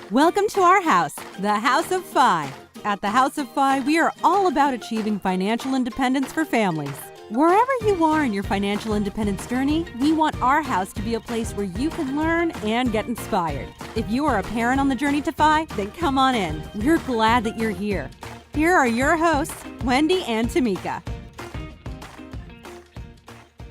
Welcome to our house, the House of Fi. At the House of Fi, we are all about achieving financial independence for families. Wherever you are in your financial independence journey, we want our house to be a place where you can learn and get inspired. If you are a parent on the journey to Fi, then come on in. We're glad that you're here. Here are your hosts, Wendy and Tamika.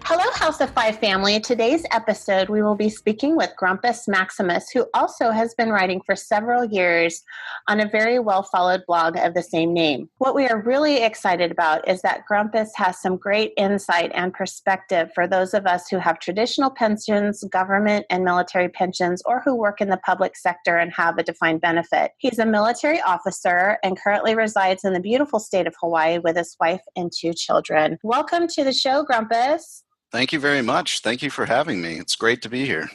Hello, House of Five family. Today's episode, we will be speaking with Grumpus Maximus, who also has been writing for several years on a very well-followed blog of the same name. What we are really excited about is that Grumpus has some great insight and perspective for those of us who have traditional pensions, government and military pensions, or who work in the public sector and have a defined benefit. He's a military officer and currently resides in the beautiful state of Hawaii with his wife and 2 children. Welcome to the show, Grumpus. Thank you very much. Thank you for having me. It's great to be here.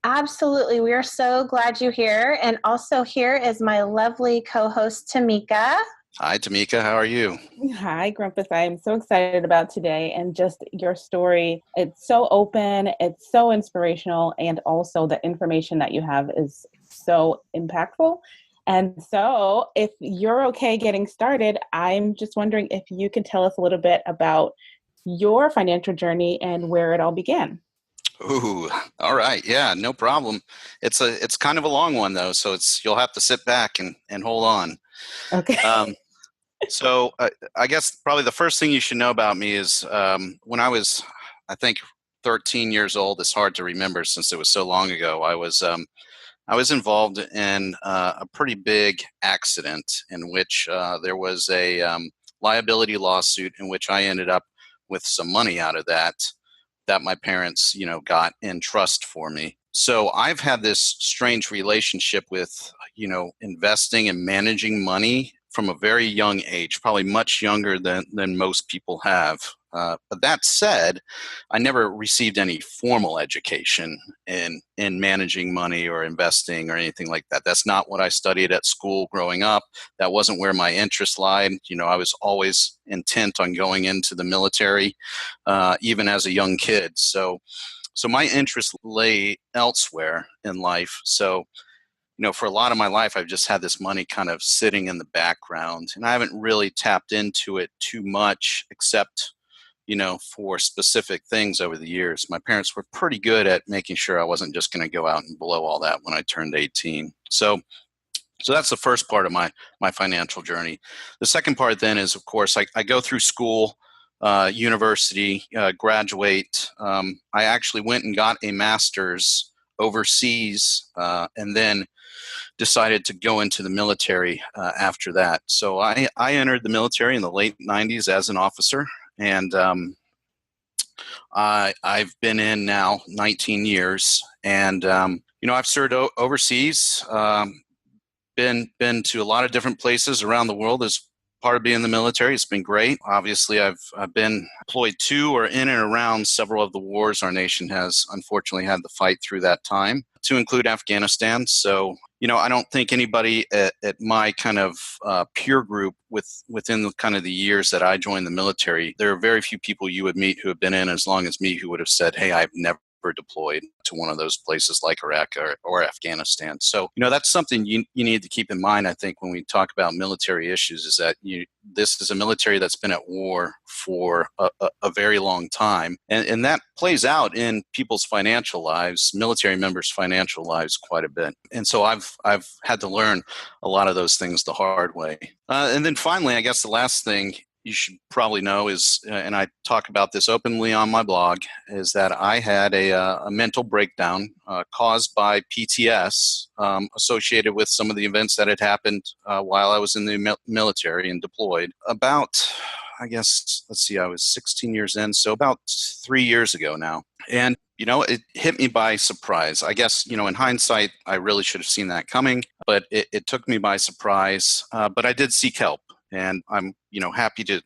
Absolutely. We are so glad you're here. And also here is my lovely co-host, Tamika. Hi, Tamika. How are you? Hi, Grumpus. I am so excited about today and just your story. It's so open. It's so inspirational. And also the information that you have is so impactful. And so if you're okay getting started, I'm just wondering if you can tell us a little bit about your financial journey and where it all began. Ooh, all right. Yeah, no problem. It's kind of a long one though, so you'll have to sit back and hold on. Okay. So I guess probably the first thing you should know about me is when I was, I think, 13 years old. It's hard to remember since it was so long ago. I was involved in a pretty big accident in which there was a liability lawsuit in which I ended up with some money out of that my parents, got in trust for me. So I've had this strange relationship with, investing and managing money from a very young age, probably much younger than most people have. But that said, I never received any formal education in managing money or investing or anything like that. That's not what I studied at school growing up. That wasn't where my interest lied. I was always intent on going into the military, even as a young kid. So my interest lay elsewhere in life. So for a lot of my life, I've just had this money kind of sitting in the background, and I haven't really tapped into it too much, except for specific things over the years. My parents were pretty good at making sure I wasn't just going to go out and blow all that when I turned 18. So that's the first part of my financial journey. The second part then is, of course, I go through school, university, graduate. I actually went and got a master's overseas, and then decided to go into the military after that. So I entered the military in the late 90s as an officer. And I've been in now 19 years, and I've served overseas, been to a lot of different places around the world as part of being in the military. It's been great. Obviously, I've been deployed to or in and around several of the wars our nation has unfortunately had to fight through that time, to include Afghanistan. So I don't think anybody at my kind of peer group within the kind of the years that I joined the military, there are very few people you would meet who have been in as long as me who would have said, hey, I've never deployed to one of those places like Iraq or Afghanistan. So, that's something you need to keep in mind, I think, when we talk about military issues, is that this is a military that's been at war for a very long time. And that plays out in people's financial lives, military members' financial lives quite a bit. And so I've had to learn a lot of those things the hard way. And then finally, I guess the last thing you should probably know is, and I talk about this openly on my blog, is that I had a mental breakdown caused by PTS associated with some of the events that had happened while I was in the military and deployed. About, I guess, I was 16 years in, so about 3 years ago now. And, it hit me by surprise. I guess, in hindsight, I really should have seen that coming, but it took me by surprise. But I did seek help. And I'm, happy to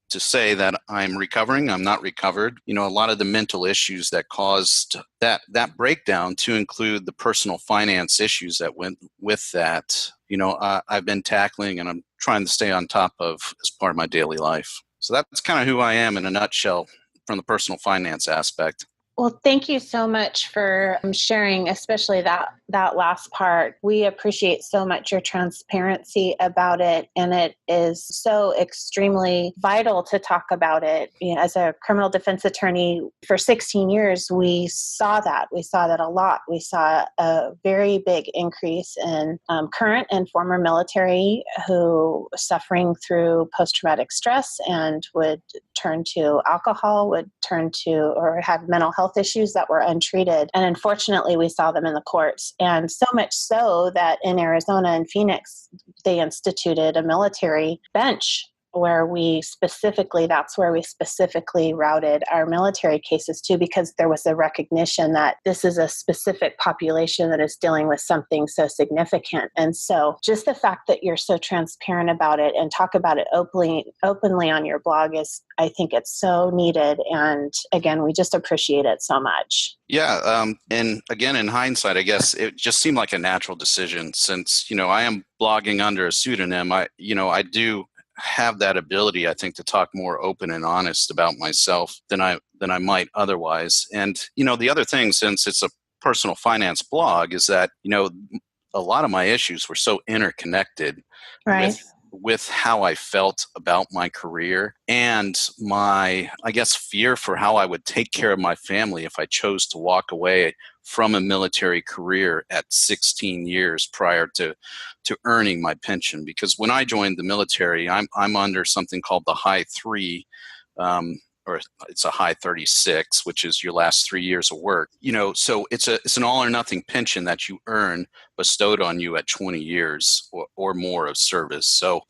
say that I'm recovering. I'm not recovered. A lot of the mental issues that caused that breakdown, to include the personal finance issues that went with that, I've been tackling, and I'm trying to stay on top of as part of my daily life. So that's kind of who I am in a nutshell, from the personal finance aspect. Well, thank you so much for sharing, especially that last part. We appreciate so much your transparency about it, and it is so extremely vital to talk about it. You know, as a criminal defense attorney for 16 years, we saw that. We saw that a lot. We saw a very big increase in current and former military who suffering through post-traumatic stress and would turn to alcohol, would turn to or have mental health issues that were untreated. And unfortunately, we saw them in the courts. And so much so that in Arizona and Phoenix, they instituted a military bench where that's where we specifically routed our military cases to, because there was a recognition that this is a specific population that is dealing with something so significant. And so just the fact that you're so transparent about it and talk about it openly on your blog I think it's so needed. And again, we just appreciate it so much. Yeah. And again, in hindsight, I guess it just seemed like a natural decision since, I am blogging under a pseudonym. I do have that ability, I think, to talk more open and honest about myself than I might otherwise. And, the other thing, since it's a personal finance blog, is that, a lot of my issues were so interconnected Right. with how I felt about my career and my, I guess, fear for how I would take care of my family if I chose to walk away from a military career at 16 years prior to earning my pension. Because when I joined the military, I'm under something called the High 3, or it's a High 36, which is your last 3 years of work. So it's an all or nothing pension that you earn bestowed on you at 20 years or more of service. So,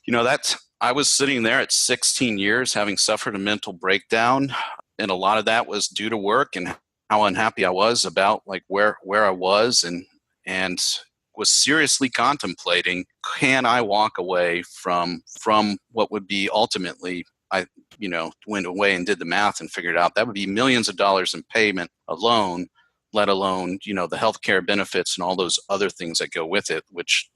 I was sitting there at 16 years having suffered a mental breakdown, and a lot of that was due to work and how unhappy I was about like where I was, and was seriously contemplating, can I walk away from what would be ultimately, I went away and did the math and figured out that would be millions of dollars in payment alone, let alone, the healthcare benefits and all those other things that go with it, which,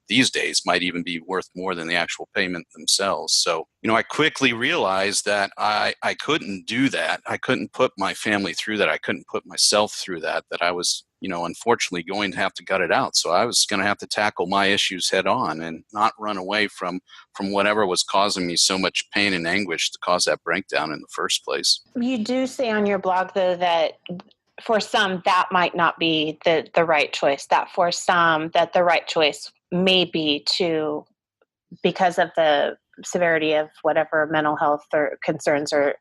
these days might even be worth more than the actual payment themselves. So, I quickly realized that I couldn't do that. I couldn't put my family through that. I couldn't put myself through that I was, unfortunately going to have to gut it out. So I was going to have to tackle my issues head on and not run away from whatever was causing me so much pain and anguish to cause that breakdown in the first place. You do say on your blog, though, that for some, that might not be the right choice, that for some, that the right choice may be to, because of the severity of whatever mental health or concerns, or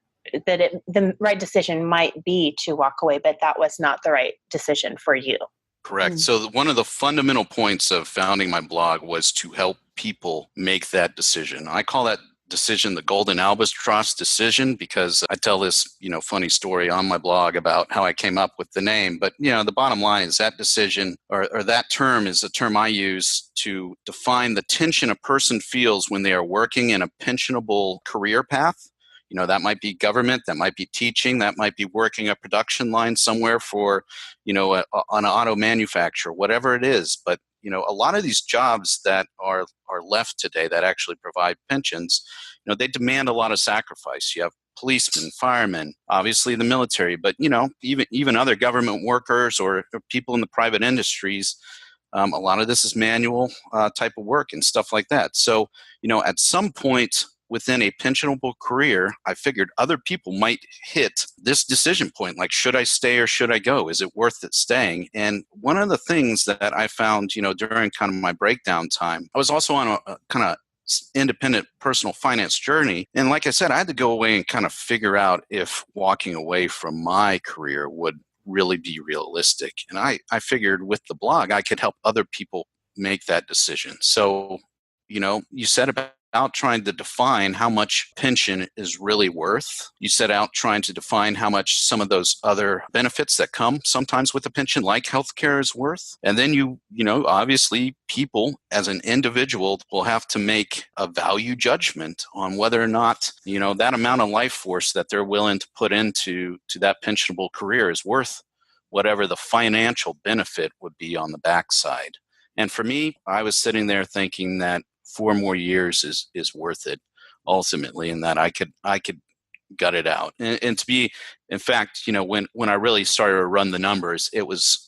that the right decision might be to walk away, but that was not the right decision for you. Correct. So one of the fundamental points of founding my blog was to help people make that decision. I call that decision the golden albatross decision, because I tell this, funny story on my blog about how I came up with the name. But, the bottom line is that decision or that term is a term I use to define the tension a person feels when they are working in a pensionable career path. That might be government, that might be teaching, that might be working a production line somewhere for, an auto manufacturer, whatever it is. But, a lot of these jobs that are left today that actually provide pensions, they demand a lot of sacrifice. You have policemen, firemen, obviously the military, but, even other government workers or people in the private industries. A lot of this is manual type of work and stuff like that. So, at some point within a pensionable career, I figured other people might hit this decision point, like, should I stay or should I go? Is it worth it staying? And one of the things that I found, during kind of my breakdown time, I was also on a kind of independent personal finance journey. And like I said, I had to go away and kind of figure out if walking away from my career would really be realistic. And I figured with the blog, I could help other people make that decision. So, you said about trying to define how much pension is really worth. You set out trying to define how much some of those other benefits that come sometimes with a pension, like healthcare, is worth. And then obviously people as an individual will have to make a value judgment on whether or not, that amount of life force that they're willing to put into that pensionable career is worth whatever the financial benefit would be on the backside. And for me, I was sitting there thinking that 4 more years is worth it ultimately, and that I could gut it out. And to be, in fact, when I really started to run the numbers, it was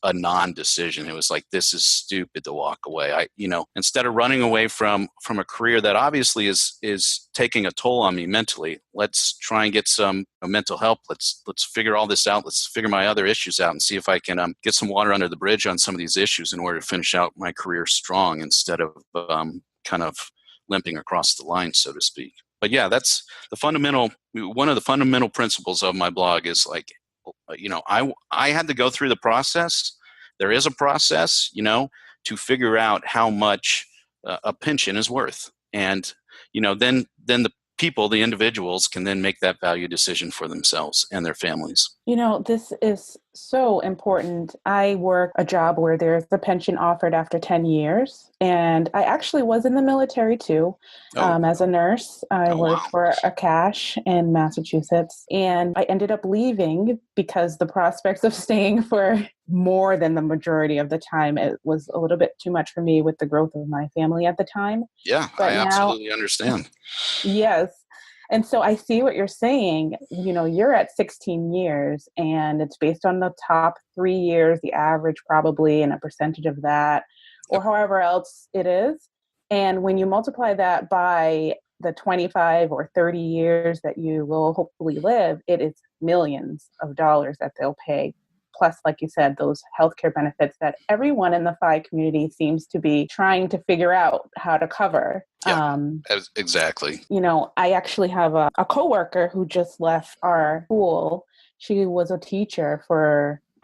a non-decision. It was like, this is stupid to walk away. Instead of running away from a career that obviously is taking a toll on me mentally, let's try and get some mental help. Let's figure all this out. Let's figure my other issues out and see if I can get some water under the bridge on some of these issues in order to finish out my career strong instead of kind of limping across the line, so to speak. But yeah, that's one of the fundamental principles of my blog is like, I had to go through the process. There is a process, to figure out how much a pension is worth. And, then the individuals can then make that value decision for themselves and their families. This is so important. I work a job where there's a pension offered after 10 years. And I actually was in the military too. As a nurse, I worked for a cache in Massachusetts. And I ended up leaving because the prospects of staying for more than the majority of the time, it was a little bit too much for me with the growth of my family at the time. Yeah, I absolutely understand. Yes. And so I see what you're saying. You're at 16 years and it's based on the top 3 years, the average probably, and a percentage of that, or however else it is. And when you multiply that by the 25 or 30 years that you will hopefully live, it is millions of dollars that they'll pay. Plus, like you said, those healthcare benefits that everyone in the FI community seems to be trying to figure out how to cover. Yeah, exactly. I actually have a coworker who just left our school. She was a teacher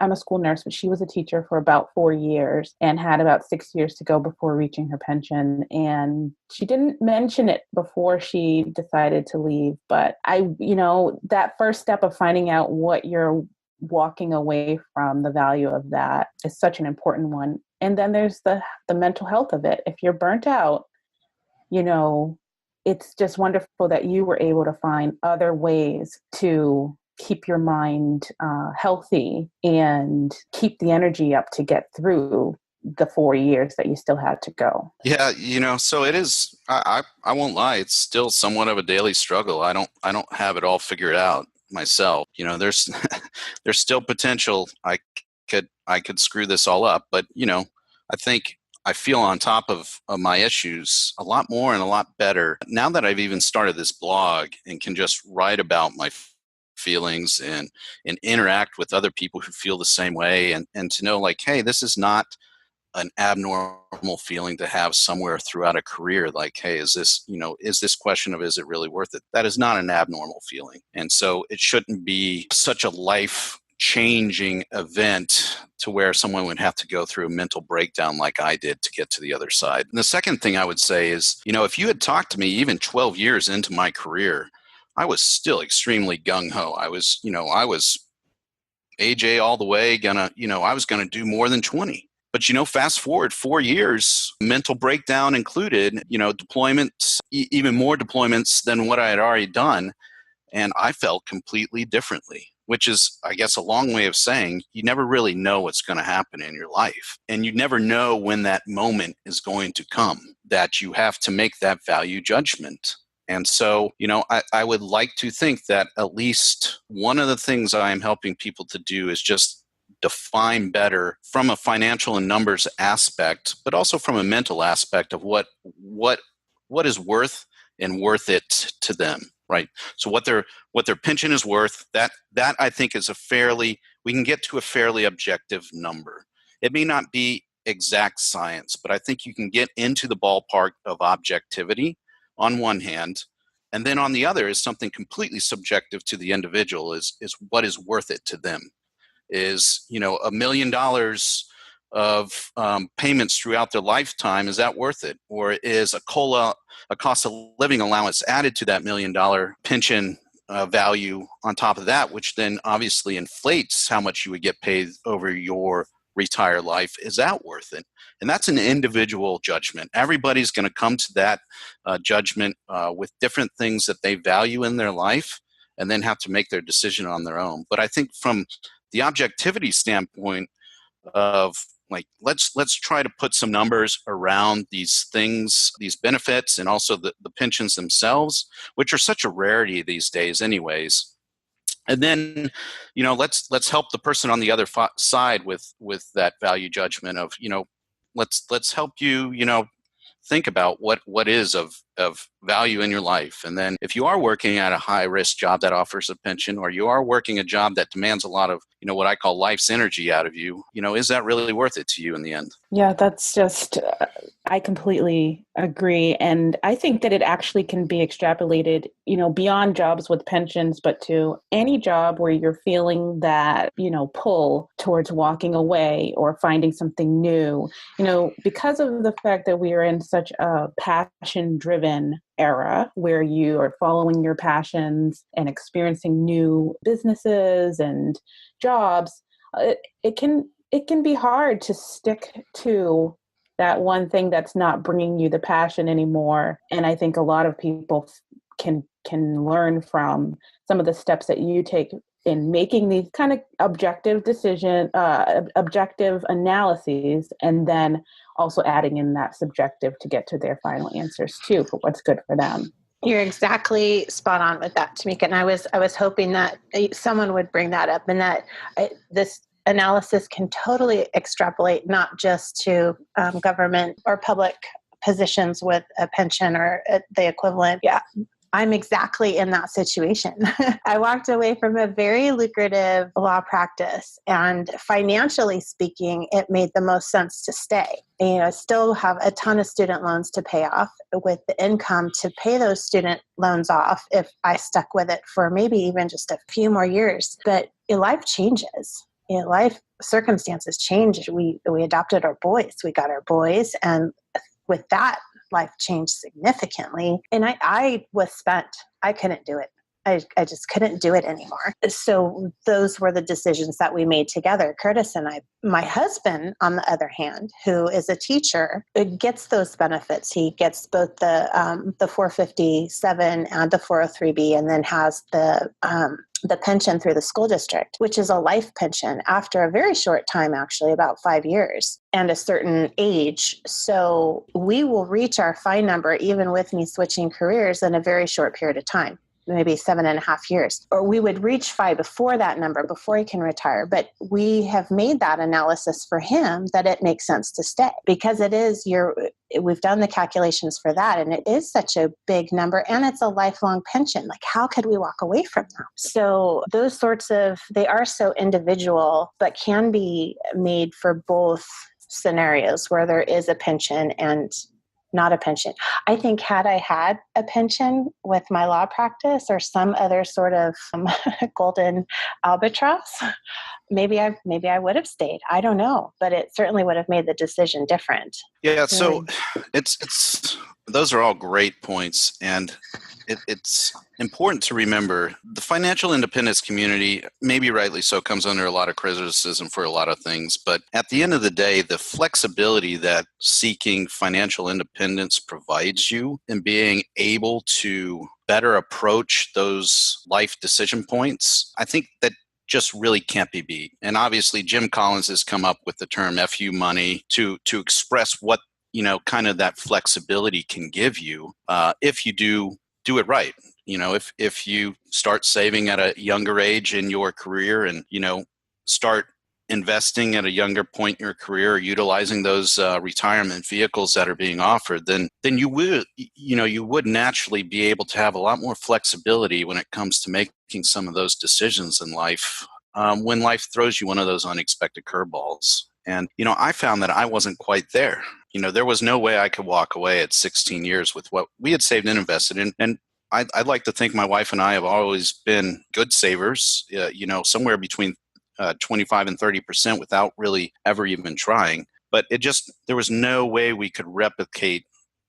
I'm a school nurse, but she was a teacher for about 4 years and had about 6 years to go before reaching her pension. And she didn't mention it before she decided to leave. But that first step of finding out what you're walking away from, the value of that is such an important one. And then there's the mental health of it. If you're burnt out, it's just wonderful that you were able to find other ways to keep your mind healthy and keep the energy up to get through the 4 years that you still had to go. Yeah, so it is, I won't lie, it's still somewhat of a daily struggle. I don't have it all figured out myself. There's there's still potential I could screw this all up, but I think I feel on top of my issues a lot more and a lot better now that I've even started this blog and can just write about my feelings and interact with other people who feel the same way, and to know like, hey, this is not an abnormal feeling to have somewhere throughout a career. Like, hey, is this question of, is it really worth it? That is not an abnormal feeling. And so it shouldn't be such a life changing event to where someone would have to go through a mental breakdown like I did to get to the other side. And the second thing I would say is, if you had talked to me even 12 years into my career, I was still extremely gung-ho. I was AJ all the way, I was gonna do more than 20. But, fast forward 4 years, mental breakdown included, deployments, even more deployments than what I had already done. And I felt completely differently, which is, I guess, a long way of saying you never really know what's going to happen in your life. And you never know when that moment is going to come that you have to make that value judgment. And so, I would like to think that at least one of the things I am helping people to do is just define better from a financial and numbers aspect, but also from a mental aspect of what is worth and worth it to them, right? So what their pension is worth, that I think is we can get to a fairly objective number. It may not be exact science, but I think you can get into the ballpark of objectivity on one hand, and then on the other is something completely subjective to the individual, is what is worth it to them. Is $1 million of payments throughout their lifetime, is that worth it? Or is a cost of living allowance added to that $1 million pension value on top of that, which then obviously inflates how much you would get paid over your retired life? Is that worth it? And that's an individual judgment. Everybody's going to come to that judgment with different things that they value in their life, and then have to make their decision on their own. But I think from the objectivity standpoint of Like, let's try to put some numbers around these things, these benefits, and also the pensions themselves, which are such a rarity these days anyways. And then, let's help the person on the other side with that value judgment of, let's help you, think about what is of value in your life. And then if you are working at a high risk job that offers a pension, or you are working a job that demands a lot of, what I call life's energy out of you, is that really worth it to you in the end? Yeah, that's just, I completely agree. And I think that it actually can be extrapolated, beyond jobs with pensions, but to any job where you're feeling that, pull towards walking away or finding something new, because of the fact that we are in such a passion-driven era where you are following your passions and experiencing new businesses and jobs, it can be hard to stick to that one thing that's not bringing you the passion anymore. And I think a lot of people can learn from some of the steps that you take in making these kind of objective objective analyses, and then also adding in that subjective to get to their final answers too, for what's good for them. You're exactly spot on with that, Tamika. And I was hoping that someone would bring that up, and that this analysis can totally extrapolate not just to government or public positions with a pension or the equivalent. Yeah, I'm exactly in that situation. I walked away from a very lucrative law practice, and financially speaking, it made the most sense to stay. I still have a ton of student loans to pay off, with the income to pay those student loans off if I stuck with it for maybe even just a few more years. But life changes. Life circumstances change. We adopted our boys. We got our boys, and with that, life changed significantly. And I was spent. I couldn't do it. I just couldn't do it anymore. So those were the decisions that we made together, Curtis and I. My husband, on the other hand, who is a teacher, gets those benefits. He gets both the 457 and the 403B, and then has the pension through the school district, which is a life pension after a very short time, actually, about 5 years and a certain age. So we will reach our FI number, even with me switching careers, in a very short period of time. Maybe 7.5 years, or we would reach FI before that number, before he can retire. But we have made that analysis for him that it makes sense to stay, because we've done the calculations for that, and it is such a big number, and it's a lifelong pension. Like, how could we walk away from that? So those they are so individual, but can be made for both scenarios where there is a pension and not a pension. I think had I had a pension with my law practice or some other sort of golden albatross, maybe I would have stayed. I don't know, but it certainly would have made the decision different. Yeah. So it's those are all great points, and it's important to remember the financial independence community, maybe rightly so, comes under a lot of criticism for a lot of things. But at the end of the day, the flexibility that seeking financial independence provides you in being able to better approach those life decision points, I think that just really can't be beat. And obviously, Jim Collins has come up with the term FU money to express what, kind of that flexibility can give you if you do it right. If you start saving at a younger age in your career, and, start investing at a younger point in your career, or utilizing those retirement vehicles that are being offered, then you would naturally be able to have a lot more flexibility when it comes to making some of those decisions in life, when life throws you one of those unexpected curveballs. And, I found that I wasn't quite there. There was no way I could walk away at 16 years with what we had saved and invested in. And I'd like to think my wife and I have always been good savers, somewhere between 25 and 30% without really ever even trying. But there was no way we could replicate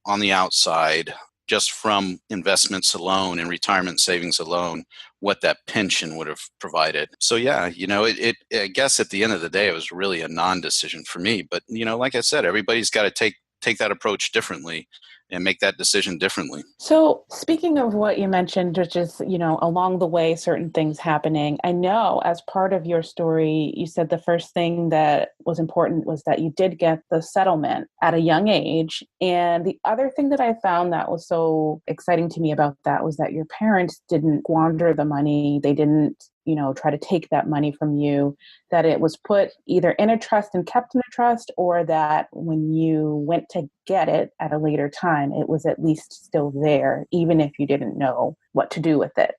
on the outside, just from investments alone and retirement savings alone, what that pension would have provided. So yeah, I guess at the end of the day, it was really a non-decision for me. But, like I said, everybody's got to take that approach differently. and make that decision differently. So speaking of what you mentioned, which is, along the way, certain things happening, I know as part of your story, you said the first thing that was important was that you did get the settlement at a young age. And the other thing that I found that was so exciting to me about that was that your parents didn't squander the money. They didn't, try to take that money from you, that it was put either in a trust and kept in a trust, or that when you went to get it at a later time, it was at least still there, even if you didn't know what to do with it.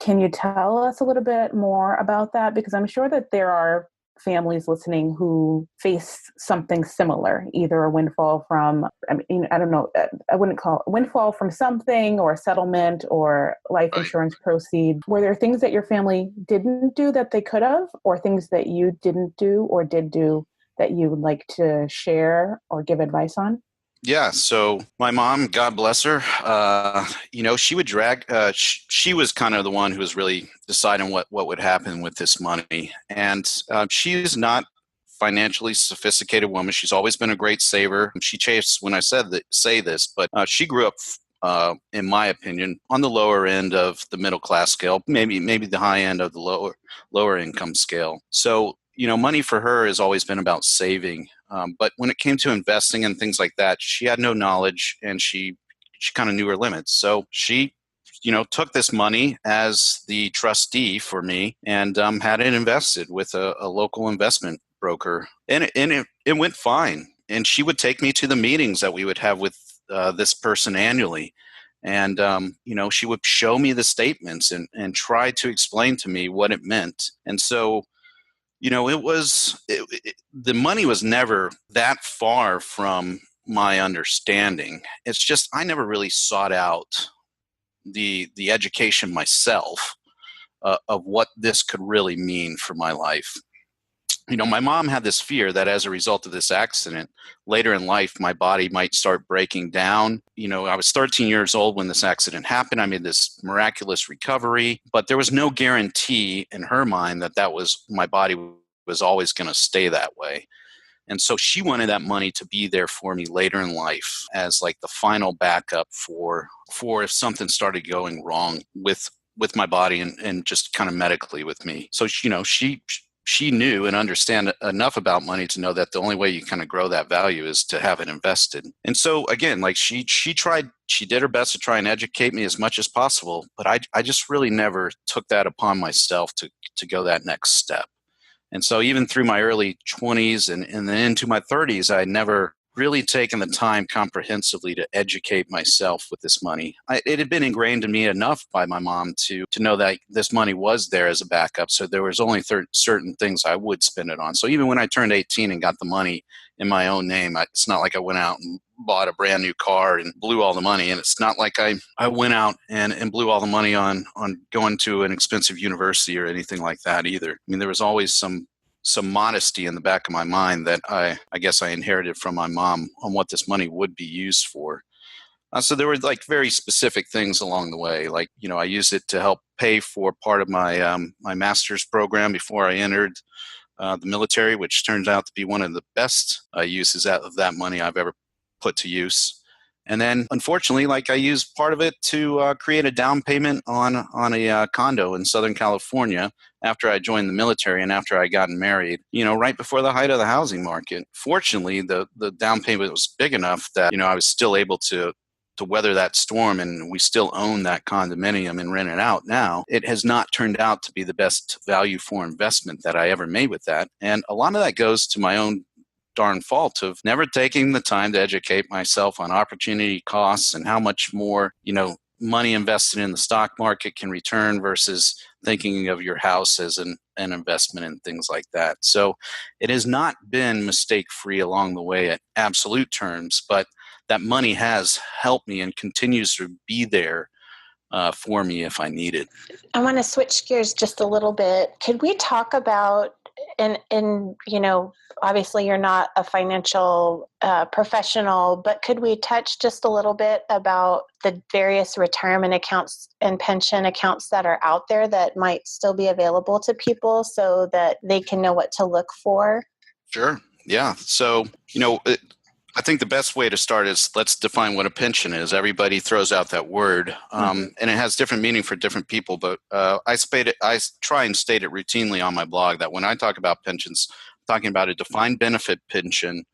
Can you tell us a little bit more about that? Because I'm sure that there are families listening who face something similar, either a windfall from, I don't know, I wouldn't call it a windfall from something, or a settlement, or life Right. insurance proceeds. Were there things that your family didn't do that they could have, or things that you didn't do or did do that you would like to share or give advice on? Yeah. So my mom, God bless her, she would drag, she was kind of the one who was really deciding what would happen with this money. And she's not financially sophisticated woman. She's always been a great saver. She chased when I say this, but she grew up, in my opinion, on the lower end of the middle class scale, maybe the high end of the lower income scale. So, money for her has always been about saving. But when it came to investing and things like that, she had no knowledge, and she kind of knew her limits. So she, took this money as the trustee for me, and had it invested with a local investment broker, and it went fine. And she would take me to the meetings that we would have with this person annually. And, she would show me the statements and try to explain to me what it meant. And so, the money was never that far from my understanding. It's just I never really sought out the education myself of what this could really mean for my life. My mom had this fear that as a result of this accident, later in life, my body might start breaking down. I was 13 years old when this accident happened. I made this miraculous recovery, but there was no guarantee in her mind that was my body was always going to stay that way. And so she wanted that money to be there for me later in life as like the final backup for if something started going wrong with my body and just kind of medically with me. So, she knew and understand enough about money to know that the only way you kind of grow that value is to have it invested. And so again, like she did her best to try and educate me as much as possible, but I just really never took that upon myself to go that next step. And so even through my early 20s and then into my 30s, I had never really taken the time comprehensively to educate myself with this money. It had been ingrained in me enough by my mom to know that this money was there as a backup. So there was only certain things I would spend it on. So even when I turned 18 and got the money in my own name, it's not like I went out and bought a brand new car and blew all the money. And it's not like I went out and blew all the money on going to an expensive university or anything like that either. I mean, there was always some modesty in the back of my mind that I guess I inherited from my mom on what this money would be used for. So there were like very specific things along the way. Like, I used it to help pay for part of my my master's program before I entered the military, which turns out to be one of the best uses of that money I've ever put to use. And then, unfortunately, like I used part of it to create a down payment on a condo in Southern California after I joined the military and after I got married, right before the height of the housing market. Fortunately, the down payment was big enough that, I was still able to weather that storm, and we still own that condominium and rent it out now. It has not turned out to be the best value for investment that I ever made with that. And a lot of that goes to my own darn fault of never taking the time to educate myself on opportunity costs and how much more, money invested in the stock market can return versus thinking of your house as an investment and things like that. So it has not been mistake-free along the way at absolute terms, but that money has helped me and continues to be there for me if I need it. I want to switch gears just a little bit. Could we talk about, and obviously you're not a financial professional, but could we touch just a little bit about the various retirement accounts and pension accounts that are out there that might still be available to people so that they can know what to look for? Sure. Yeah. So, I think the best way to start is let's define what a pension is. Everybody throws out that word, and it has different meaning for different people. But I try and state it routinely on my blog that when I talk about pensions, I'm talking about a defined benefit pension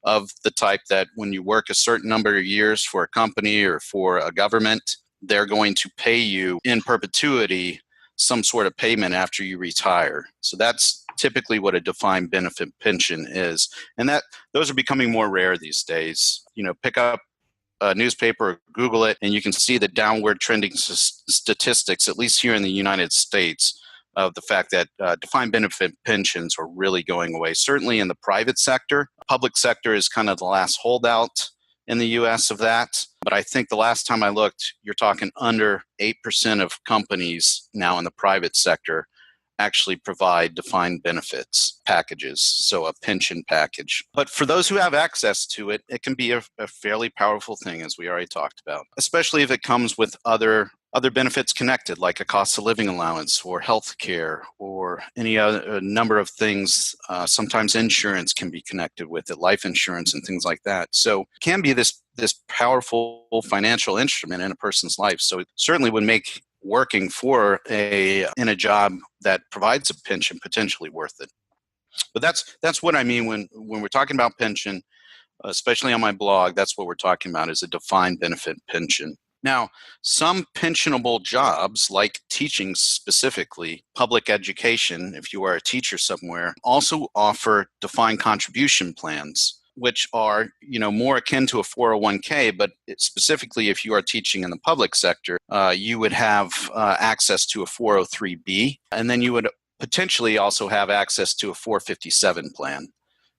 of the type that when you work a certain number of years for a company or for a government, they're going to pay you in perpetuity some sort of payment after you retire. So that's typically what a defined benefit pension is. And those are becoming more rare these days. Pick up a newspaper or Google it, and you can see the downward trending statistics, at least here in the United States, of the fact that defined benefit pensions are really going away. Certainly in the private sector. Public sector is kind of the last holdout in the U.S. of that. But I think the last time I looked, you're talking under 8% of companies now in the private sector actually provide defined benefits packages, so a pension package. But for those who have access to it, it can be a fairly powerful thing, as we already talked about, especially if it comes with other benefits connected, like a cost of living allowance or health care or any other number of things. Sometimes insurance can be connected with it, life insurance and things like that. So it can be this powerful financial instrument in a person's life. So it certainly would make working in a job that provides a pension potentially worth it. But that's what I mean when we're talking about pension, especially on my blog. That's what we're talking about, is a defined benefit pension. Now, some pensionable jobs, like teaching specifically, public education, if you are a teacher somewhere, also offer defined contribution plans, which are, more akin to a 401k, but specifically if you are teaching in the public sector, you would have access to a 403b, and then you would potentially also have access to a 457 plan.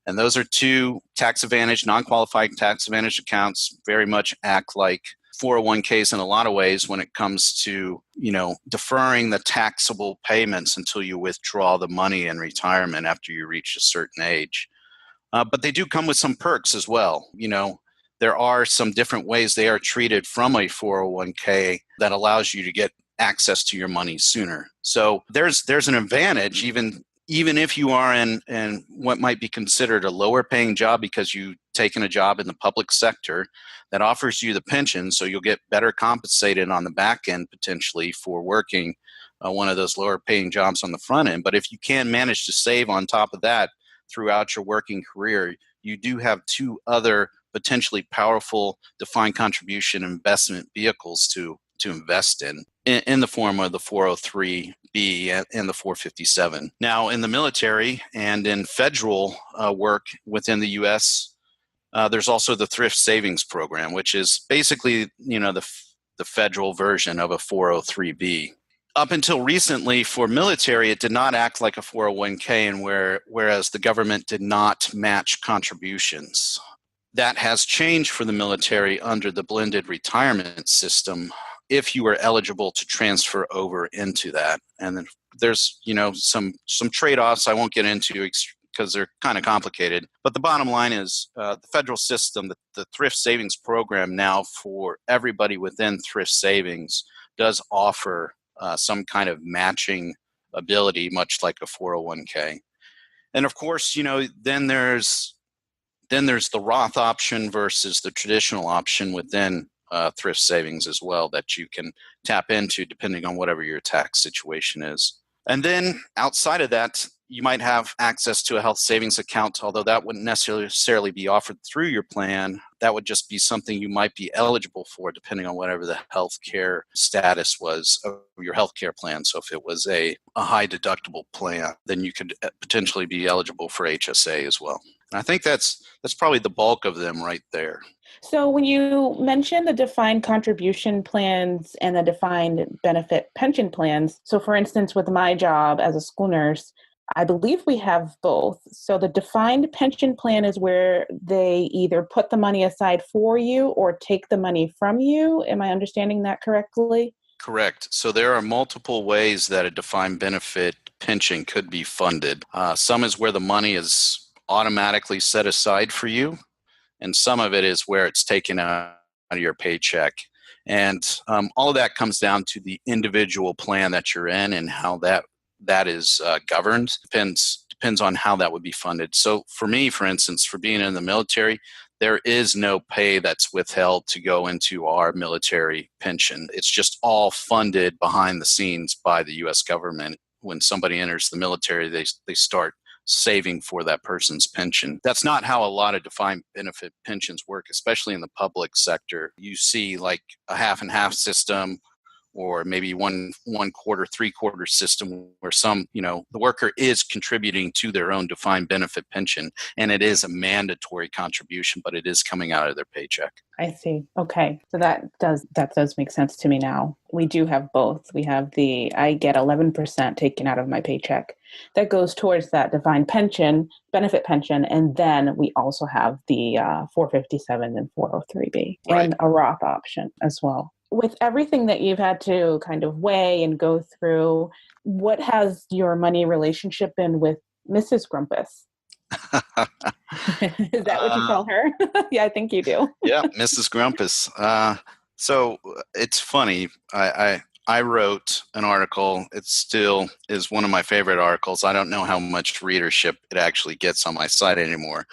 And those are two tax-advantaged, non-qualified tax-advantaged accounts, very much act like 401ks in a lot of ways when it comes to, deferring the taxable payments until you withdraw the money in retirement after you reach a certain age. But they do come with some perks as well. There are some different ways they are treated from a 401k that allows you to get access to your money sooner. So there's an advantage, even if you are in what might be considered a lower paying job because you've taken a job in the public sector that offers you the pension, so you'll get better compensated on the back end potentially for working one of those lower paying jobs on the front end. But if you can manage to save on top of that throughout your working career, you do have two other potentially powerful defined contribution investment vehicles to invest in the form of the 403b and the 457. Now, in the military and in federal work within the U.S., there's also the thrift savings program, which is basically the federal version of a 403b. Up until recently, for military, it did not act like a 401k, and whereas the government did not match contributions. That has changed for the military under the blended retirement system if you are eligible to transfer over into that. And then there's some trade-offs I won't get into because they're kind of complicated. But the bottom line is the federal system, the thrift savings program now for everybody within thrift savings does offer some kind of matching ability, much like a 401k. And of course, then there's the Roth option versus the traditional option within thrift savings as well that you can tap into depending on whatever your tax situation is. And then outside of that, you might have access to a health savings account, although that wouldn't necessarily be offered through your plan. That would just be something you might be eligible for depending on whatever the healthcare status was of your healthcare plan. So if it was a high deductible plan, then you could potentially be eligible for HSA as well. And I think that's probably the bulk of them right there. So when you mention the defined contribution plans and the defined benefit pension plans, so for instance, with my job as a school nurse, I believe we have both. So the defined pension plan is where they either put the money aside for you or take the money from you. Am I understanding that correctly? Correct. So there are multiple ways that a defined benefit pension could be funded. Some is where the money is automatically set aside for you, and some of it is where it's taken out of your paycheck. And all of that comes down to the individual plan that you're in and how that is governed. Depends on how that would be funded. So for me, for instance, for being in the military, there is no pay that's withheld to go into our military pension. It's just all funded behind the scenes by the U.S. government. When somebody enters the military, they start saving for that person's pension. That's not how a lot of defined benefit pensions work, especially in the public sector. You see like a half and half system, or maybe one quarter, 3/4 system where the worker is contributing to their own defined benefit pension, and it is a mandatory contribution, but it is coming out of their paycheck. I see. Okay. So that does make sense to me now. We do have both. We have I get 11% taken out of my paycheck that goes towards that defined benefit pension. And then we also have the 457 and 403B and a Roth option as well. With everything that you've had to kind of weigh and go through, what has your money relationship been with Mrs. Grumpus? Is that what you call her? Yeah, I think you do. Yeah, Mrs. Grumpus. So it's funny. I wrote an article. It still is one of my favorite articles. I don't know how much readership it actually gets on my site anymore.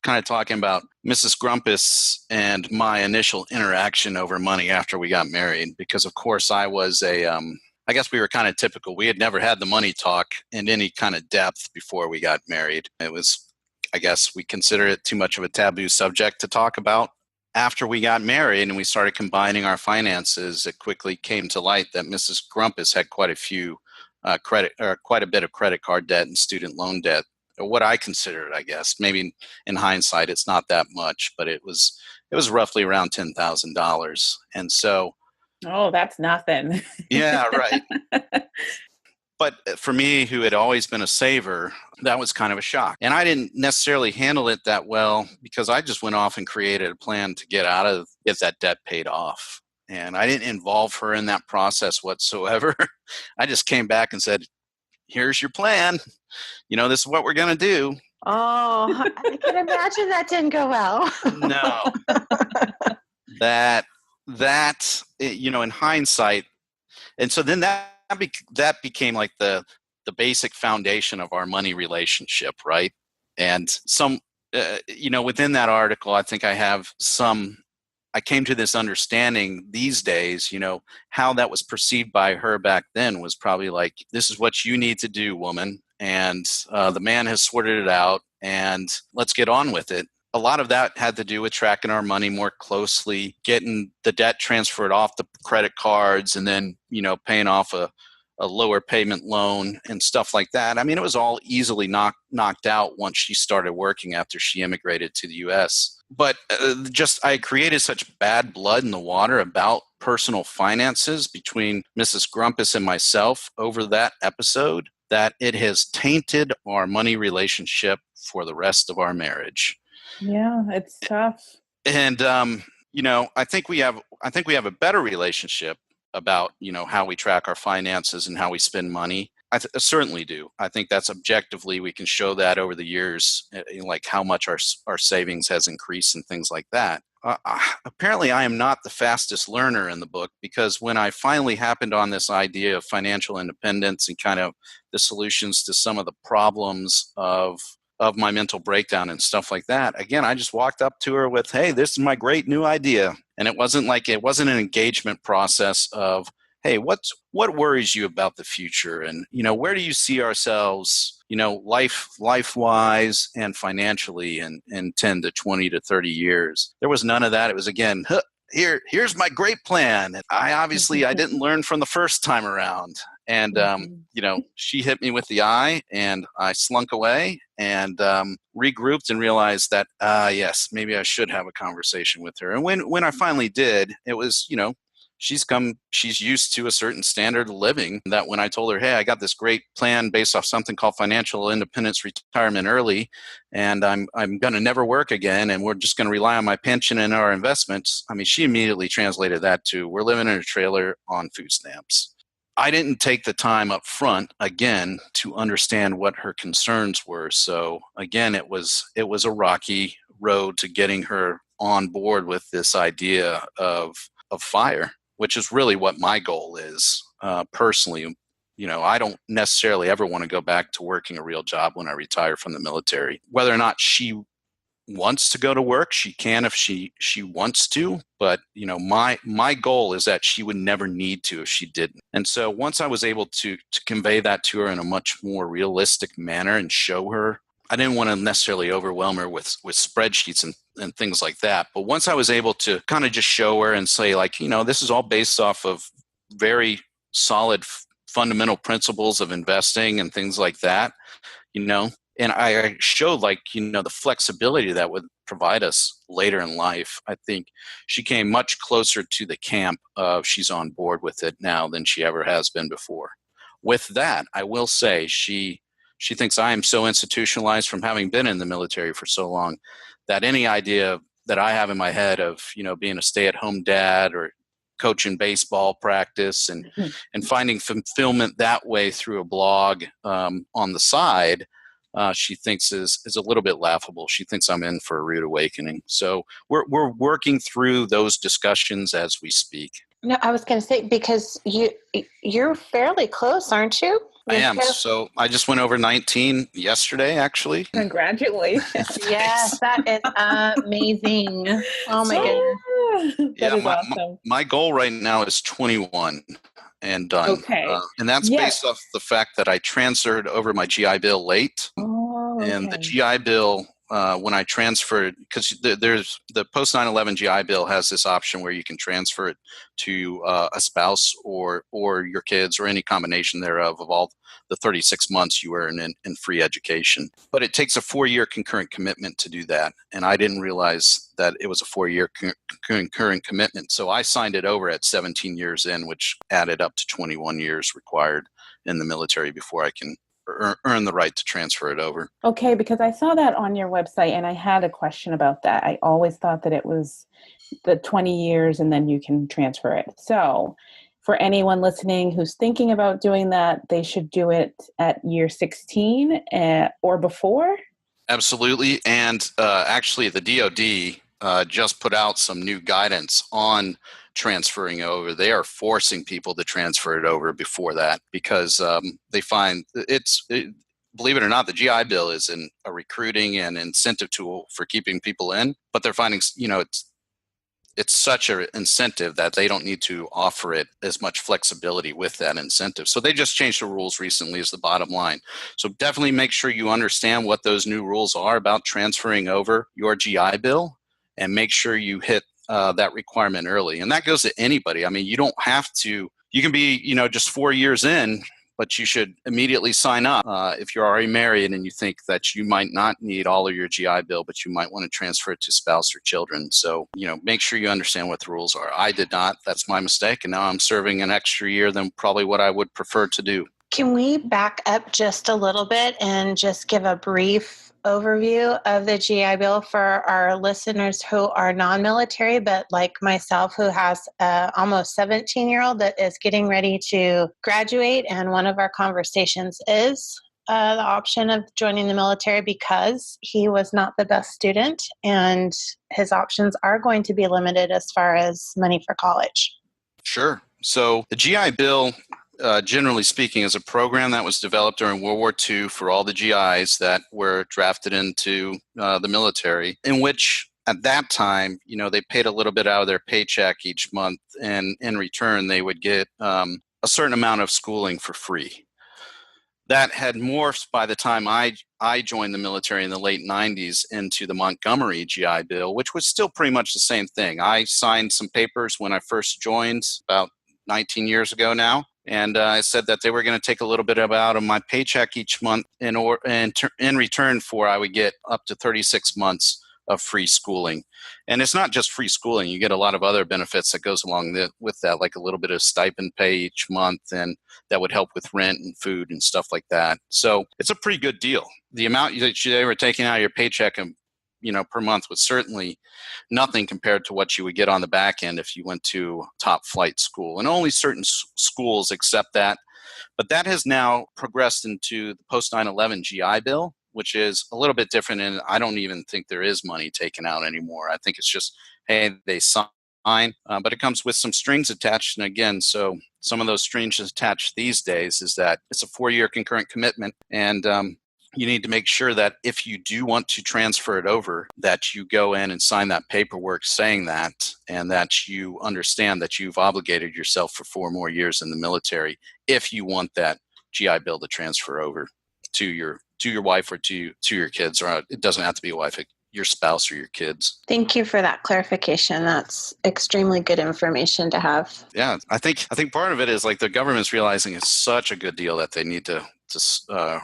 Kind of talking about Mrs. Grumpus and my initial interaction over money after we got married, because of course I was I guess we were kind of typical. We had never had the money talk in any kind of depth before we got married. It was, I guess we consider it too much of a taboo subject to talk about. After we got married and we started combining our finances, it quickly came to light that Mrs. Grumpus had quite a bit of credit card debt and student loan debt. What I considered, I guess, maybe in hindsight, it's not that much, but it was roughly around $10,000. And so, oh, that's nothing. Yeah, right. But for me, who had always been a saver, that was kind of a shock. And I didn't necessarily handle it that well because I just went off and created a plan to get that debt paid off. And I didn't involve her in that process whatsoever. I just came back and said, here's your plan. This is what we're going to do. Oh, I can imagine that didn't go well. No. That in hindsight. And so then that became like the basic foundation of our money relationship, right? And within that article, I think I came to this understanding these days, how that was perceived by her back then was probably like, this is what you need to do, woman. And the man has sorted it out and let's get on with it. A lot of that had to do with tracking our money more closely, getting the debt transferred off the credit cards and then, paying off a lower payment loan and stuff like that. I mean, it was all easily knocked out once she started working after she immigrated to the U.S. But I created such bad blood in the water about personal finances between Mrs. Grumpus and myself over that episode that it has tainted our money relationship for the rest of our marriage. Yeah, it's tough. And I think we have a better relationship about how we track our finances and how we spend money. I certainly do. I think that's objectively we can show that over the years, like how much our savings has increased and things like that. Apparently, I am not the fastest learner in the book because when I finally happened on this idea of financial independence and kind of the solutions to some of the problems of my mental breakdown and stuff like that, again, I just walked up to her with, hey, this is my great new idea. And it wasn't an engagement process of, hey, what worries you about the future? And, where do you see ourselves, life-wise and financially in 10 to 20 to 30 years? There was none of that. It was, again, here's my great plan. I didn't learn from the first time around. And, she hit me with the eye and I slunk away and regrouped and realized that, yes, maybe I should have a conversation with her. And when I finally did, it was, she's used to a certain standard of living that when I told her, hey, I got this great plan based off something called financial independence retirement early, and I'm going to never work again, and we're just going to rely on my pension and our investments. I mean, she immediately translated that to, we're living in a trailer on food stamps. I didn't take the time up front, again, to understand what her concerns were. So again, it was a rocky road to getting her on board with this idea of FIRE, which is really what my goal is personally. I don't necessarily ever want to go back to working a real job when I retire from the military. Whether or not she wants to go to work, she can if she wants to, but my goal is that she would never need to if she didn't. And so once I was able to convey that to her in a much more realistic manner and show her, I didn't want to necessarily overwhelm her with spreadsheets and things like that, but once I was able to kind of just show her and say, like, this is all based off of very solid fundamental principles of investing and things like that, and I showed, like, the flexibility that would provide us later in life. I think she came much closer to the camp of she's on board with it now than she ever has been before. With that, I will say she thinks I am so institutionalized from having been in the military for so long that any idea that I have in my head of, being a stay-at-home dad or coaching baseball practice and finding fulfillment that way through a blog on the side, she thinks is a little bit laughable. She thinks I'm in for a rude awakening. So we're working through those discussions as we speak. No, I was going to say, because you're fairly close, aren't you? I am. So I just went over 19 yesterday, actually. Congratulations. Yes, that is amazing. Oh my goodness. That is awesome. My goal right now is 21 and done. Okay. And that's based off the fact that I transferred over my GI Bill late. Oh, okay. And the GI Bill, when I transferred, because there's the post 9/11 GI Bill has this option where you can transfer it to a spouse or your kids or any combination thereof of all the 36 months you earn in free education. But it takes a 4-year concurrent commitment to do that. And I didn't realize that it was a 4-year concurrent commitment. So I signed it over at 17 years in, which added up to 21 years required in the military before I can earn the right to transfer it over. Okay, because I saw that on your website and I had a question about that. I always thought that it was the 20 years and then you can transfer it. So for anyone listening who's thinking about doing that, they should do it at year 16 or before? Absolutely. And actually the DoD just put out some new guidance on transferring over. They are forcing people to transfer it over before that because they find believe it or not, the GI Bill is a recruiting and incentive tool for keeping people in, but they're finding, it's such an incentive that they don't need to offer it as much flexibility with that incentive. So they just changed the rules recently is the bottom line. So definitely make sure you understand what those new rules are about transferring over your GI Bill and make sure you hit that requirement early. And that goes to anybody. I mean, you don't have to, you can be, just 4 years in, but you should immediately sign up if you're already married and you think that you might not need all of your GI Bill, but you might want to transfer it to spouse or children. So, make sure you understand what the rules are. I did not. That's my mistake. And now I'm serving an extra year than probably what I would prefer to do. Can we back up just a little bit and just give a brief overview of the GI Bill for our listeners who are non-military, but like myself, who has an almost 17-year-old that is getting ready to graduate? And one of our conversations is the option of joining the military because he was not the best student and his options are going to be limited as far as money for college. Sure. So the GI Bill, generally speaking, is a program that was developed during World War II for all the GIs that were drafted into the military, in which at that time, they paid a little bit out of their paycheck each month, and in return, they would get a certain amount of schooling for free. That had morphed by the time I joined the military in the late 90s into the Montgomery GI Bill, which was still pretty much the same thing. I signed some papers when I first joined about 19 years ago now. And I said that they were going to take a little bit out of my paycheck each month in return for I would get up to 36 months of free schooling. And it's not just free schooling. You get a lot of other benefits that goes along with that, like a little bit of stipend pay each month, and that would help with rent and food and stuff like that. So it's a pretty good deal. The amount that they were taking out of your paycheck per month was certainly nothing compared to what you would get on the back end if you went to top flight school. And only certain schools accept that. But that has now progressed into the post 9/11 GI Bill, which is a little bit different. And I don't even think there is money taken out anymore. I think it's just, hey, they sign, but it comes with some strings attached. And again, so some of those strings attached these days is that it's a 4-year concurrent commitment. And you need to make sure that if you do want to transfer it over, that you go in and sign that paperwork saying that, and that you understand that you've obligated yourself for 4 more years in the military if you want that GI Bill to transfer over to your wife or to your kids, or it doesn't have to be a wife, your spouse or your kids. Thank you for that clarification. That's extremely good information to have. Yeah, I think part of it is like the government's realizing it's such a good deal that they need to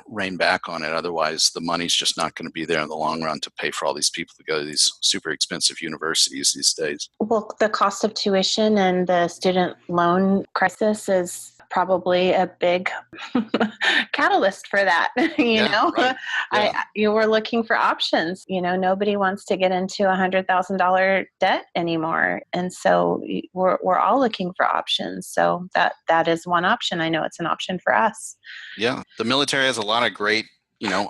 rein back on it. Otherwise, the money's just not going to be there in the long run to pay for all these people to go to these super expensive universities these days. Well, the cost of tuition and the student loan crisis is probably a big catalyst for that. Right. You were looking for options. Nobody wants to get into $100,000 debt anymore, and so we're all looking for options. So that is one option. I know it's an option for us. Yeah, the military has a lot of great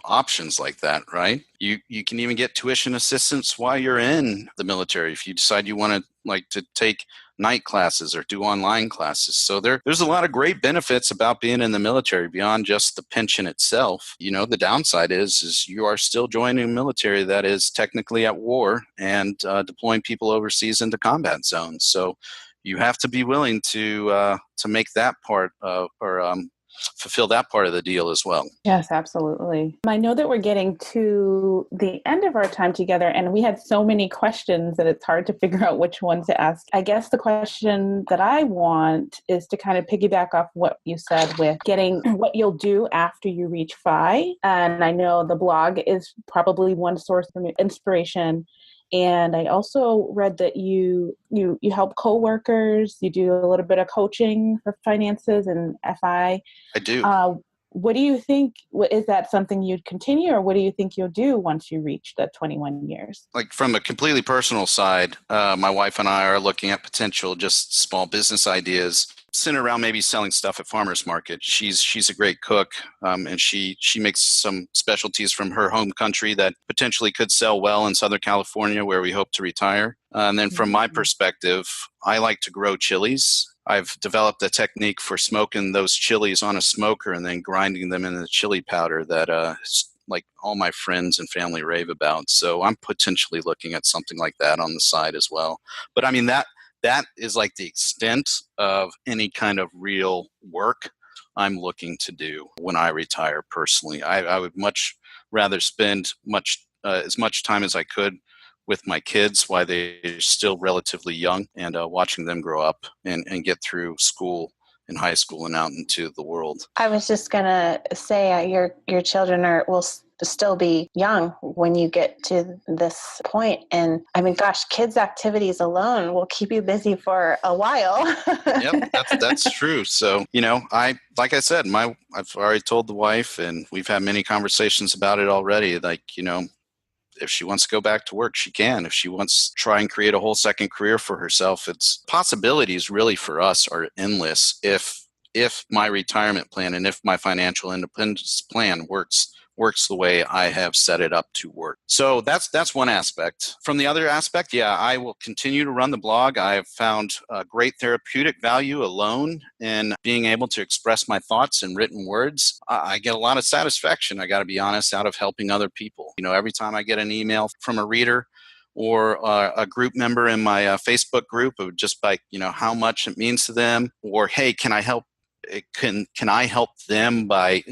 options like that, right? You can even get tuition assistance while you're in the military if you decide you want to take night classes or do online classes. So there's a lot of great benefits about being in the military beyond just the pension itself. The downside is you are still joining a military that is technically at war and deploying people overseas into combat zones. So you have to be willing to make that part fulfill that part of the deal as well. Yes, absolutely. I know that we're getting to the end of our time together, and we had so many questions that it's hard to figure out which one to ask. I guess the question that I want is to kind of piggyback off what you said with getting what you'll do after you reach FI. And I know the blog is probably one source of inspiration. And I also read that you help coworkers, you do a little bit of coaching for finances and FI. I do. What do you think? Is that something you'd continue, or what do you think you'll do once you reach the 21 years? Like from a completely personal side, my wife and I are looking at potential just small business ideas centered around maybe selling stuff at farmers market. She's a great cook, and she makes some specialties from her home country that potentially could sell well in Southern California, where we hope to retire. And then from my perspective, I like to grow chilies. I've developed a technique for smoking those chilies on a smoker and then grinding them into the chili powder that like all my friends and family rave about. So I'm potentially looking at something like that on the side as well. But I mean, that is like the extent of any kind of real work I'm looking to do when I retire personally. I would much rather spend as much time as I could with my kids while they're still relatively young and watching them grow up and get through school and high school and out into the world. I was just going to say your children will still be young when you get to this point. And I mean, gosh, kids' activities alone will keep you busy for a while. Yep, that's true. So, like I said, I've already told the wife, and we've had many conversations about it already. Like, if she wants to go back to work, she can. If she wants to try and create a whole second career for herself, it's possibilities really for us are endless if my retirement plan and if my financial independence plan works the way I have set it up to work. So that's one aspect. From the other aspect, I will continue to run the blog. I have found great therapeutic value alone in being able to express my thoughts in written words. I get a lot of satisfaction, I got to be honest, out of helping other people. Every time I get an email from a reader or a group member in my Facebook group of just like, how much it means to them, or, hey, can I help? Can I help them by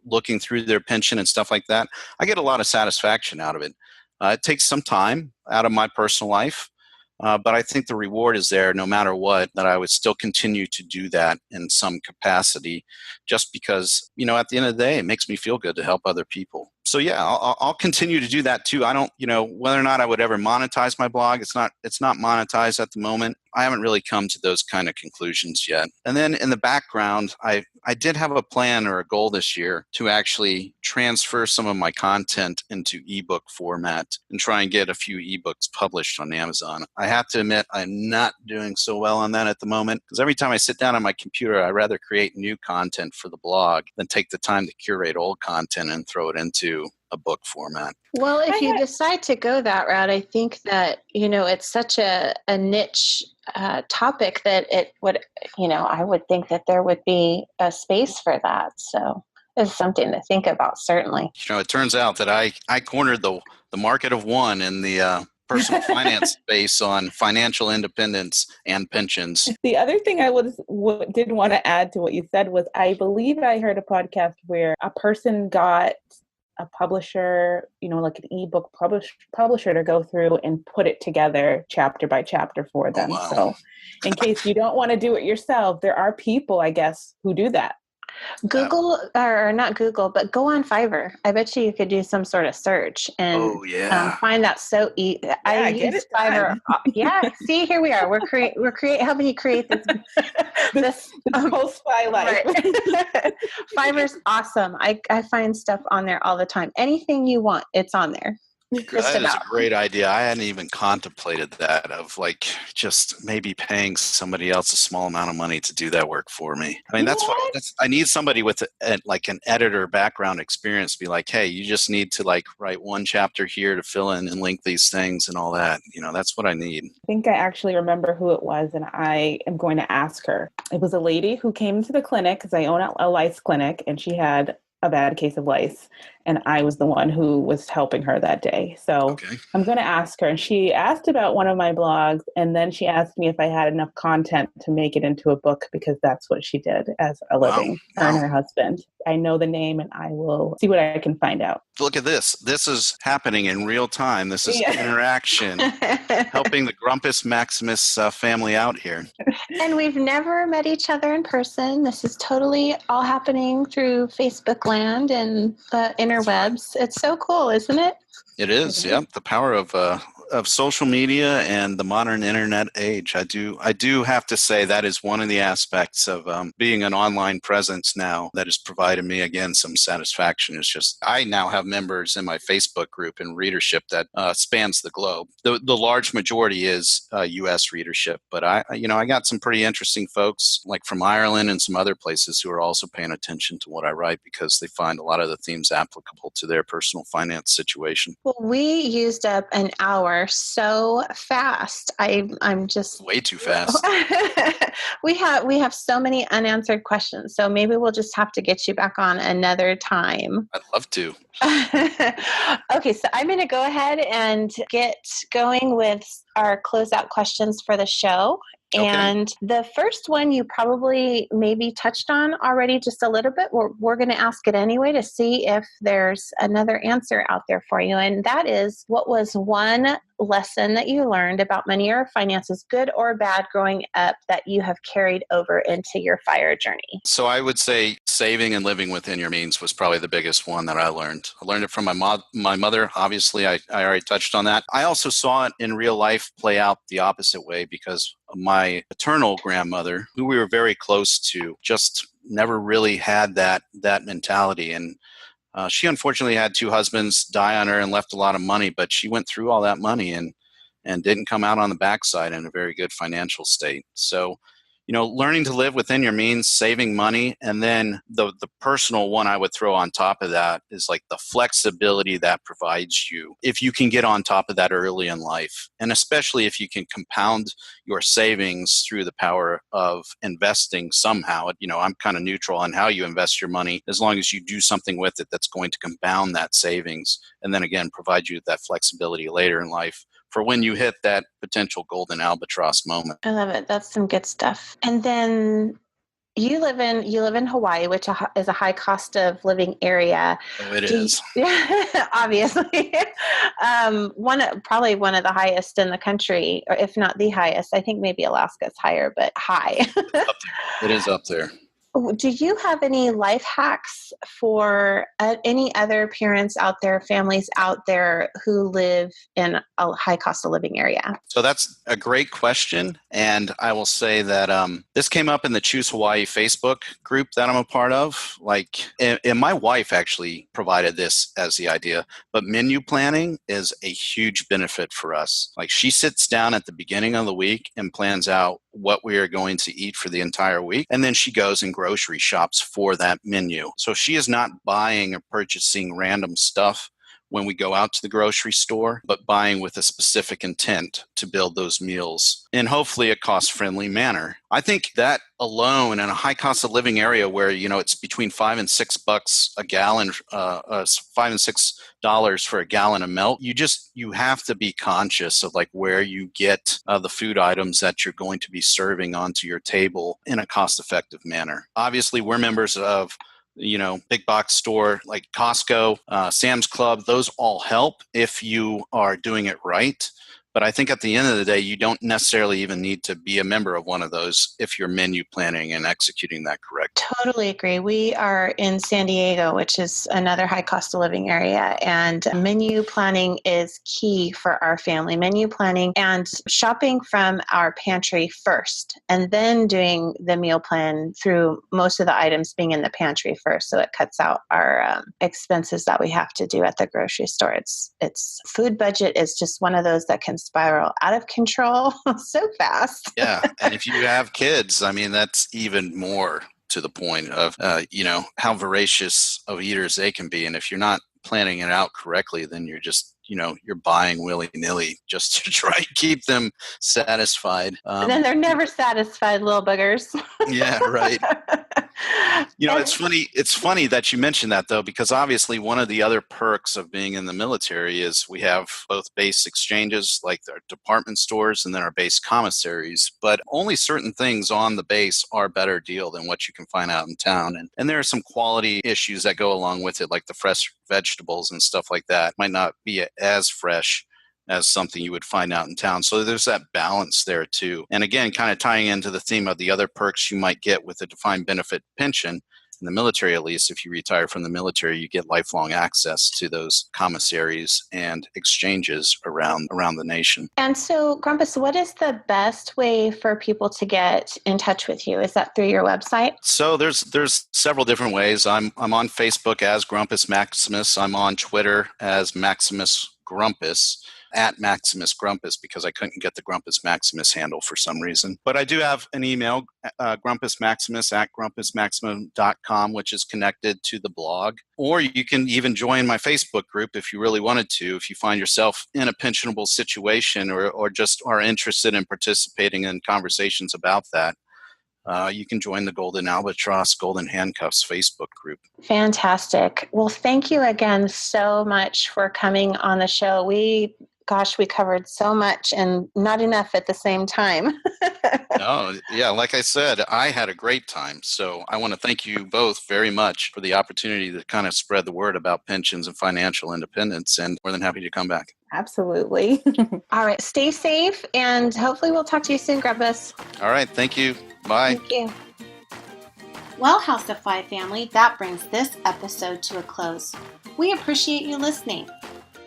looking through their pension and stuff like that? I get a lot of satisfaction out of it. It takes some time out of my personal life, but I think the reward is there no matter what, that I would still continue to do that in some capacity just because, at the end of the day, it makes me feel good to help other people. So I'll continue to do that too. I don't, whether or not I would ever monetize my blog, it's not monetized at the moment. I haven't really come to those kind of conclusions yet. And then in the background, I did have a plan or a goal this year to actually transfer some of my content into ebook format and try and get a few ebooks published on Amazon. I have to admit, I'm not doing so well on that at the moment because every time I sit down on my computer, I'd rather create new content for the blog than take the time to curate old content and throw it into a book format. Well, if you decide to go that route, I think that, it's such a niche topic that it would, I would think that there would be a space for that. So It's something to think about, certainly. It turns out that I cornered the market of one in the personal finance space on financial independence and pensions. The other thing I did want to add to what you said was, I believe I heard a podcast where a person got a publisher, like an ebook publisher, to go through and put it together chapter by chapter for them. Oh, wow. So in case you don't want to do it yourself, there are people, I guess, who do that. Google, or not Google, but go on Fiverr. I bet you could do some sort of search and find that so easy. Yeah, I use Fiverr. Yeah, see, here we are. We're helping you create this this post-fi life. Right. Fiverr's awesome. I find stuff on there all the time. Anything you want, it's on there. That is a great idea. I hadn't even contemplated that, of like just maybe paying somebody else a small amount of money to do that work for me. I mean, I need somebody with like an editor background experience to be like, hey, you just need to like write one chapter here to fill in and link these things and all that. That's what I need. I think I actually remember who it was, and I am going to ask her. It was a lady who came to the clinic, because I own a lice clinic, and she had a bad case of lice, and I was the one who was helping her that day. So I'm going to ask her. And she asked about one of my blogs, and then she asked me if I had enough content to make it into a book, because that's what she did as a living, her and her husband. I know the name, and I will see what I can find out. Look at this. This is happening in real time. This is interaction, helping the Grumpus Maximus family out here. And we've never met each other in person. This is totally all happening through Facebook land and the interwebs. It's so cool, isn't it? It is, yeah. The power of social media and the modern internet age. I do have to say that is one of the aspects of being an online presence now that has provided me, again, some satisfaction. It's just I now have members in my Facebook group and readership that spans the globe. The large majority is U.S. readership, but I got some pretty interesting folks like from Ireland and some other places who are also paying attention to what I write, because they find a lot of the themes applicable to their personal finance situation. Well, we used up an hour so fast. I'm just way too fast. We have so many unanswered questions. So maybe we'll just have to get you back on another time. I'd love to. Okay, so I'm going to go ahead and get going with our closeout questions for the show. Okay. And the first one you probably maybe touched on already just a little bit. We're going to ask it anyway to see if there's another answer out there for you. And that is, what was one lesson that you learned about money or finances, good or bad, growing up that you have carried over into your FIRE journey? So I would say saving and living within your means was probably the biggest one that I learned. I learned it from my mother. Obviously, I already touched on that. I also saw it in real life play out the opposite way, because my paternal grandmother, who we were very close to, just never really had that mentality. And she unfortunately had two husbands die on her and left a lot of money, but she went through all that money and didn't come out on the backside in a very good financial state. So, learning to live within your means, saving money, and then the personal one I would throw on top of that is like the flexibility that provides you if you can get on top of that early in life. And especially if you can compound your savings through the power of investing somehow. I'm kind of neutral on how you invest your money, as long as you do something with it that's going to compound that savings, and then again provide you that flexibility later in life for when you hit that potential golden albatross moment. I love it. That's some good stuff. And then you live in Hawaii, which is a high cost of living area. Oh, it is. Obviously. Probably one of the highest in the country, or if not the highest. I think maybe Alaska's higher, but high. It is up there. Do you have any life hacks for any other parents out there, families out there who live in a high cost of living area? So that's a great question. And I will say that this came up in the Choose Hawaii Facebook group that I'm a part of. And my wife actually provided this as the idea, but menu planning is a huge benefit for us. Like, she sits down at the beginning of the week and plans out what we are going to eat for the entire week. And then she goes and grocery shops for that menu. So she is not buying or purchasing random stuff when we go out to the grocery store, but buying with a specific intent to build those meals in hopefully a cost-friendly manner. I think that alone in a high cost of living area where, it's between $5 and $6 a gallon, $5 and $6 for a gallon of milk, you have to be conscious of like where you get the food items that you're going to be serving onto your table in a cost-effective manner. Obviously, we're members of big box store like Costco, Sam's Club. Those all help if you are doing it right. But I think at the end of the day, you don't necessarily even need to be a member of one of those if you're menu planning and executing that correctly. Totally agree. We are in San Diego, which is another high cost of living area, and menu planning is key for our family. Menu planning and shopping from our pantry first, and then doing the meal plan through most of the items being in the pantry first. So it cuts out our expenses that we have to do at the grocery store. It's food budget is just one of those that can spiral out of control so fast. Yeah. And if you have kids, that's even more to the point of, how voracious of eaters they can be. And if you're not planning it out correctly, then you're just, you're buying willy-nilly just to try and keep them satisfied. And then they're never satisfied, little buggers. Yeah, right. It's funny that you mentioned that, though, because obviously one of the other perks of being in the military is we have both base exchanges like our department stores and then our base commissaries, but only certain things on the base are a better deal than what you can find out in town. And there are some quality issues that go along with it, like the fresh vegetables and stuff like that might not be as fresh as something you would find out in town. So there's that balance there too. And again, kind of tying into the theme of the other perks you might get with a defined benefit pension. In the military, at least, if you retire from the military, you get lifelong access to those commissaries and exchanges around the nation. And so, Grumpus, what is the best way for people to get in touch with you? Is that through your website? So there's several different ways. I'm on Facebook as Grumpus Maximus. I'm on Twitter as Maximus Grumpus, at Maximus Grumpus, because I couldn't get the Grumpus Maximus handle for some reason. But I do have an email, grumpusmaximus@grumpusmaximum.com, which is connected to the blog. Or you can even join my Facebook group if you really wanted to. If you find yourself in a pensionable situation or just are interested in participating in conversations about that, you can join the Golden Albatross, Golden Handcuffs Facebook group. Fantastic. Well, thank you again so much for coming on the show. We covered so much and not enough at the same time. No, yeah, like I said, I had a great time. So I want to thank you both very much for the opportunity to kind of spread the word about pensions and financial independence, and more than happy to come back. Absolutely. All right. Stay safe, and hopefully we'll talk to you soon, Grumpus. All right. Thank you. Bye. Thank you. Well, House of Five family, that brings this episode to a close. We appreciate you listening.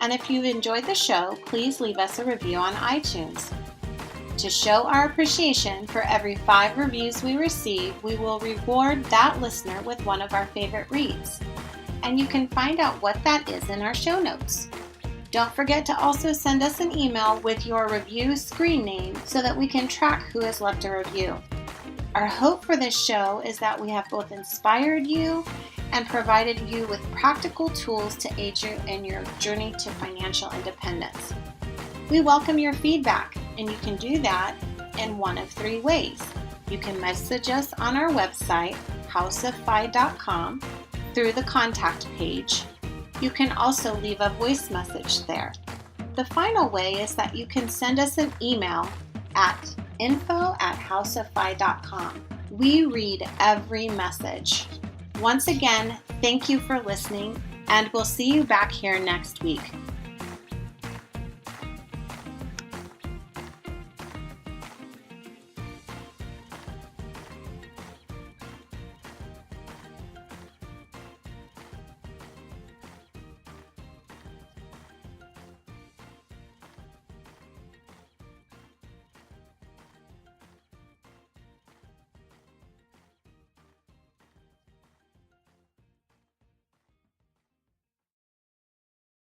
And if you've enjoyed the show, please leave us a review on iTunes. To show our appreciation for every 5 reviews we receive, we will reward that listener with one of our favorite reads. And you can find out what that is in our show notes. Don't forget to also send us an email with your review screen name so that we can track who has left a review. Our hope for this show is that we have both inspired you and provided you with practical tools to aid you in your journey to financial independence. We welcome your feedback, and you can do that in one of 3 ways. You can message us on our website, houseoffy.com, through the contact page. You can also leave a voice message there. The final way is that you can send us an email at info@houseoffy.com. We read every message. Once again, thank you for listening, and we'll see you back here next week.